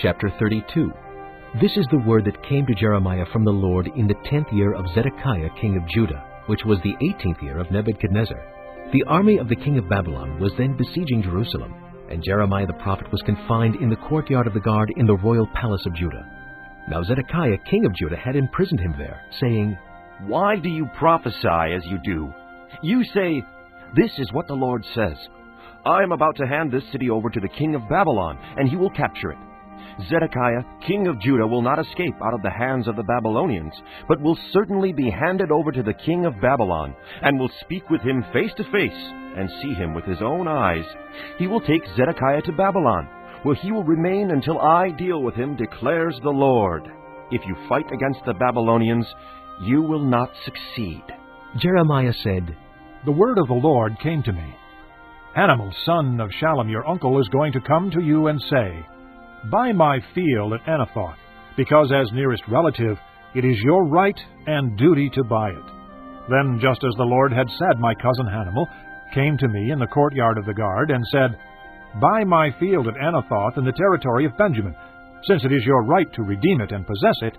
Chapter 32. This is the word that came to Jeremiah from the Lord in the 10th year of Zedekiah king of Judah, which was the 18th year of Nebuchadnezzar. The army of the king of Babylon was then besieging Jerusalem, and Jeremiah the prophet was confined in the courtyard of the guard in the royal palace of Judah. Now Zedekiah king of Judah had imprisoned him there, saying, "Why do you prophesy as you do? You say, 'This is what the Lord says. I am about to hand this city over to the king of Babylon, and he will capture it. Zedekiah, king of Judah, will not escape out of the hands of the Babylonians, but will certainly be handed over to the king of Babylon, and will speak with him face to face, and see him with his own eyes. He will take Zedekiah to Babylon, where he will remain until I deal with him, declares the Lord. If you fight against the Babylonians, you will not succeed." Jeremiah said, "The word of the Lord came to me. Hanamel, son of Shallum, your uncle, is going to come to you and say, 'Buy my field at Anathoth, because as nearest relative it is your right and duty to buy it.' Then, just as the Lord had said, my cousin Hanamel came to me in the courtyard of the guard and said, 'Buy my field at Anathoth in the territory of Benjamin. Since it is your right to redeem it and possess it,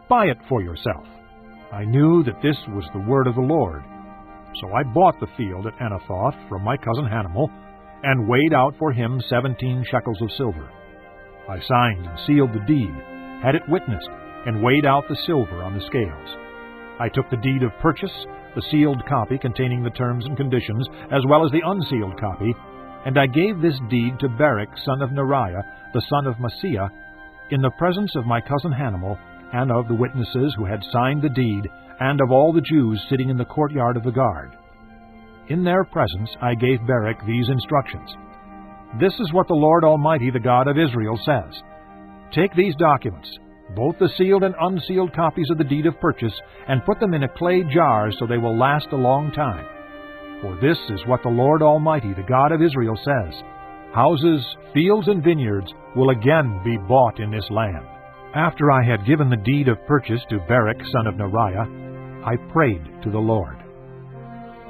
buy it for yourself.' I knew that this was the word of the Lord. So I bought the field at Anathoth from my cousin Hanamel, and weighed out for him 17 shekels of silver. I signed and sealed the deed, had it witnessed, and weighed out the silver on the scales. I took the deed of purchase, the sealed copy containing the terms and conditions, as well as the unsealed copy, and I gave this deed to Barak, son of Neriah, the son of Maaseiah, in the presence of my cousin Hanamel, and of the witnesses who had signed the deed, and of all the Jews sitting in the courtyard of the guard. In their presence I gave Barak these instructions. 'This is what the Lord Almighty, the God of Israel, says. Take these documents, both the sealed and unsealed copies of the deed of purchase, and put them in a clay jar so they will last a long time. For this is what the Lord Almighty, the God of Israel, says. Houses, fields, and vineyards will again be bought in this land.' After I had given the deed of purchase to Barak, son of Neriah, I prayed to the Lord.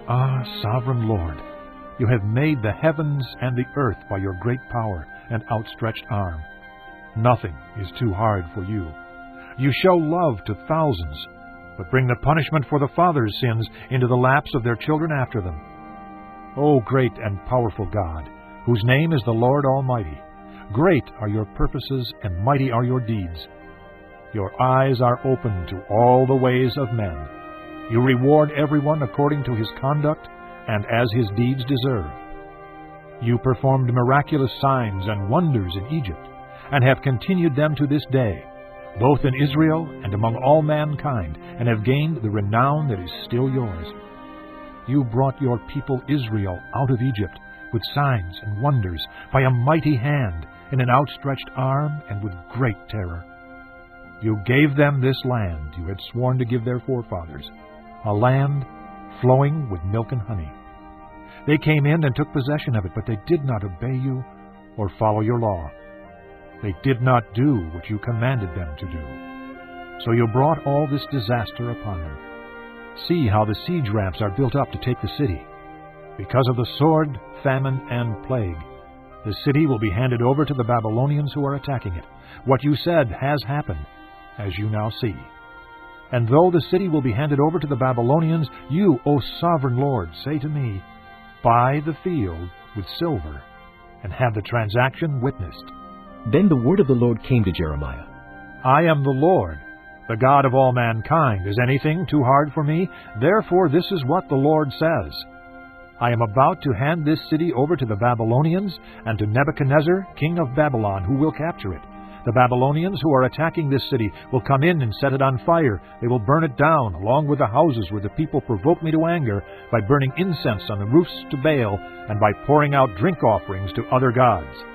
'Ah, sovereign Lord, you have made the heavens and the earth by your great power and outstretched arm. Nothing is too hard for you. You show love to thousands, but bring the punishment for the fathers' sins into the laps of their children after them. O great and powerful God, whose name is the Lord Almighty, great are your purposes and mighty are your deeds. Your eyes are open to all the ways of men. You reward everyone according to his conduct and as his deeds deserve. You performed miraculous signs and wonders in Egypt, and have continued them to this day, both in Israel and among all mankind, and have gained the renown that is still yours. You brought your people Israel out of Egypt with signs and wonders, by a mighty hand, in an outstretched arm, and with great terror. You gave them this land you had sworn to give their forefathers, a land flowing with milk and honey. They came in and took possession of it, but they did not obey you or follow your law. They did not do what you commanded them to do. So you brought all this disaster upon them. See how the siege ramps are built up to take the city. Because of the sword, famine, and plague, the city will be handed over to the Babylonians who are attacking it. What you said has happened, as you now see. And though the city will be handed over to the Babylonians, you, O sovereign Lord, say to me, buy the field with silver, and have the transaction witnessed.' Then the word of the Lord came to Jeremiah. 'I am the Lord, the God of all mankind. Is anything too hard for me? Therefore this is what the Lord says. I am about to hand this city over to the Babylonians and to Nebuchadnezzar, king of Babylon, who will capture it. The Babylonians who are attacking this city will come in and set it on fire. They will burn it down, along with the houses where the people provoke me to anger, by burning incense on the roofs to Baal, and by pouring out drink offerings to other gods.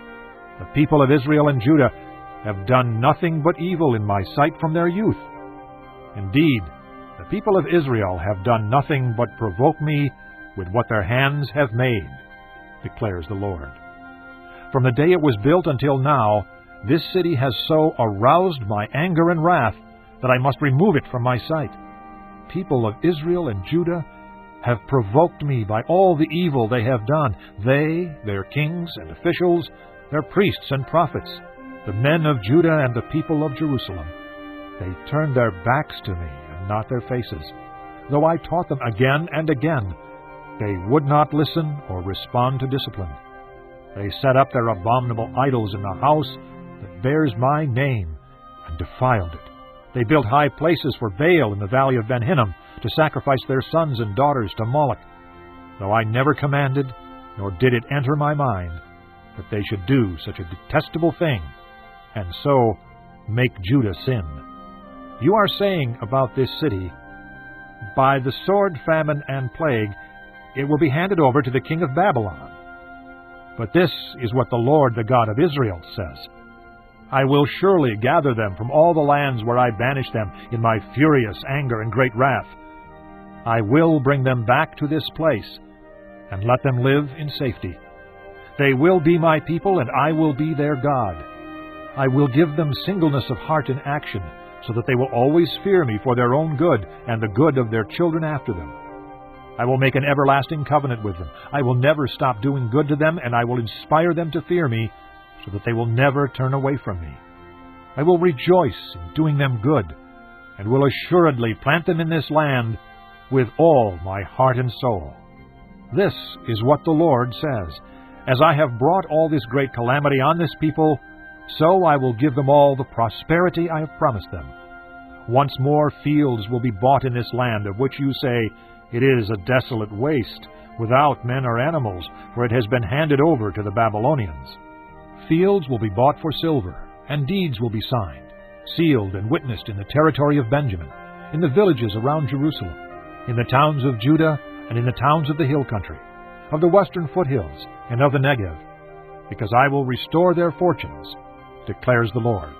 The people of Israel and Judah have done nothing but evil in my sight from their youth. Indeed, the people of Israel have done nothing but provoke me with what their hands have made, declares the Lord. From the day it was built until now, this city has so aroused my anger and wrath that I must remove it from my sight. People of Israel and Judah have provoked me by all the evil they have done, they, their kings and officials, their priests and prophets. the men of Judah and the people of Jerusalem. They turned their backs to me and not their faces. Though I taught them again and again, they would not listen or respond to discipline. They set up their abominable idols in the house that bears my name and defiled it. They built high places for Baal in the valley of Ben Hinnom to sacrifice their sons and daughters to Moloch, though I never commanded, nor did it enter my mind, that they should do such a detestable thing, and so make Judah sin. You are saying about this city, by the sword, famine, and plague, it will be handed over to the king of Babylon. But this is what the Lord, the God of Israel, says. I will surely gather them from all the lands where I banished them in my furious anger and great wrath. I will bring them back to this place, and let them live in safety. They will be my people, and I will be their God. I will give them singleness of heart and action, so that they will always fear me for their own good and the good of their children after them. I will make an everlasting covenant with them. I will never stop doing good to them, and I will inspire them to fear me, so that they will never turn away from me. I will rejoice in doing them good, and will assuredly plant them in this land with all my heart and soul. This is what the Lord says. As I have brought all this great calamity on this people, so I will give them all the prosperity I have promised them. Once more fields will be bought in this land, of which you say, it is a desolate waste, without men or animals, for it has been handed over to the Babylonians. Fields will be bought for silver, and deeds will be signed, sealed and witnessed in the territory of Benjamin, in the villages around Jerusalem, in the towns of Judah, and in the towns of the hill country, of the western foothills, and of the Negev, because I will restore their fortunes, declares the Lord.